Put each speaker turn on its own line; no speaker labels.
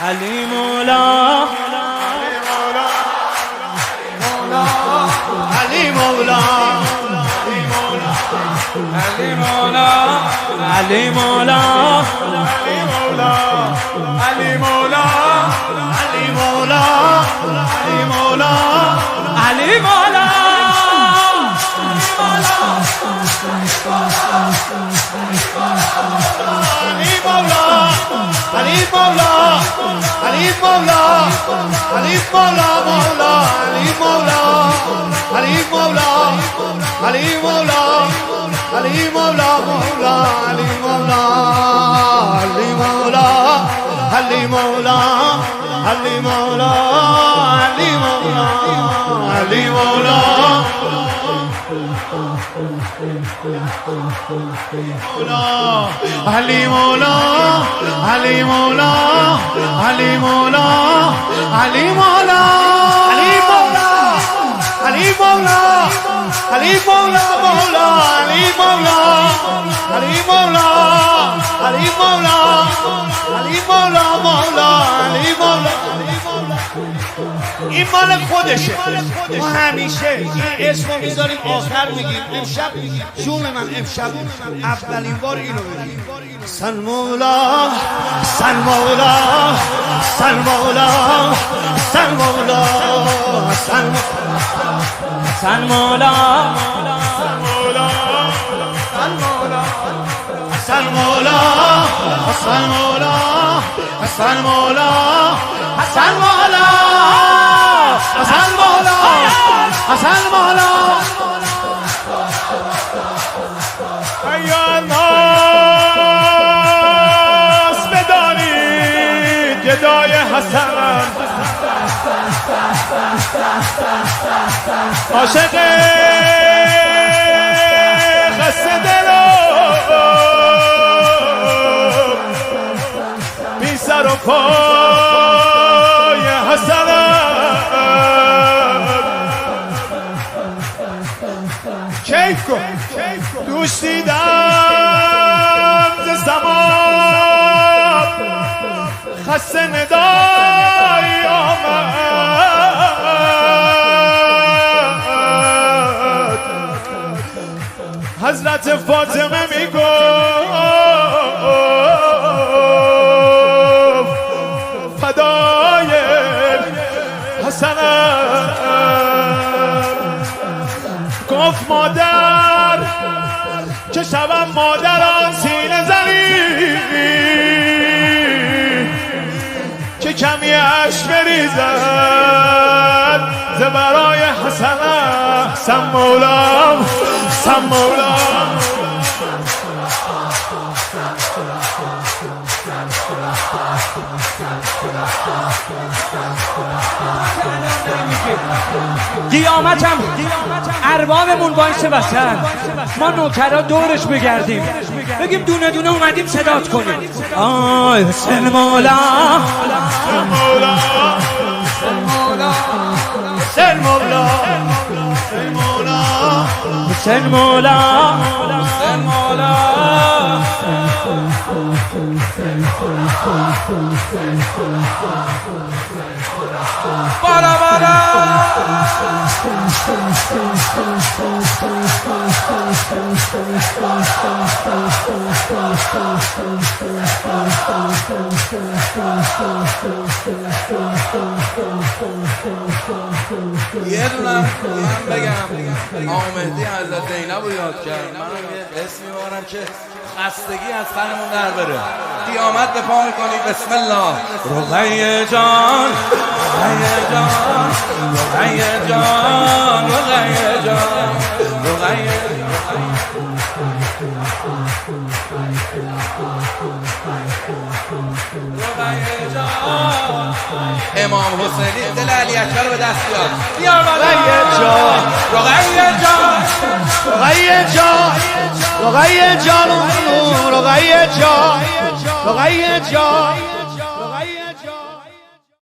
علی مولا علی مولا علی مولا علی مولا علی مولا علی مولا علی مولا علی مولا علی مولا علی مولا علی مولا علی مولا مولا علی مولا علی مولا علی مولا علی مولا مولا علی مولا علی مولا علی مولا علی مولا علی مولا علی مولا علی مولا علی مولا علی مولا علی مولا علی مولا علی مولا مولا علی مولا علی مولا علی مولا علی مولا مولا علی مولا این مال خودشه. ما همیشه این اسم رو میذاریم آخر میگیم. امشب جون من امشب اولین بار اینو بگیم. سن مولا سن مولا سن مولا سن مولا سن مولا سن مولا سن مولا سن مولا سن مولا حسن مولا حسن مولا حسن مولا ایا الناس بدانید گدای حسن عاشق خسته دلو بی سر و پای حسن کیف کن دوش دیدم ز زمان خسته ندایی آمد حضرت فاطمه میگفت فدای حسنم گفت مادر که شبم مادران سینه زنی که کمی اش بریزد ز برای حسنم سم مولا سم مولا
قیامتم اربابمون وایسه وسط ما نوکرا دورش بگردیم بگیم دونه دونه اومدیم صدات کنیم
آی حسین مولا
حسین مولا
حسین مولا حسین مولا حسین مولا حسین مولا بالا بالا
یه دونه من بگم آقا مهدی حضرت زینب رو یاد کرد. منم یه اسم میبارم که خستگی از تنمون در بره. قیامت به پا میکنید. بسم الله.
رقیه جان رقیه جان رقیه جان رقیه جان رقیه
امام حسینی دل علی اکبر به دست بیار.
بیا رقیه جان رقیه جان رقیه جان رقیه جان رقیه جان رقیه جان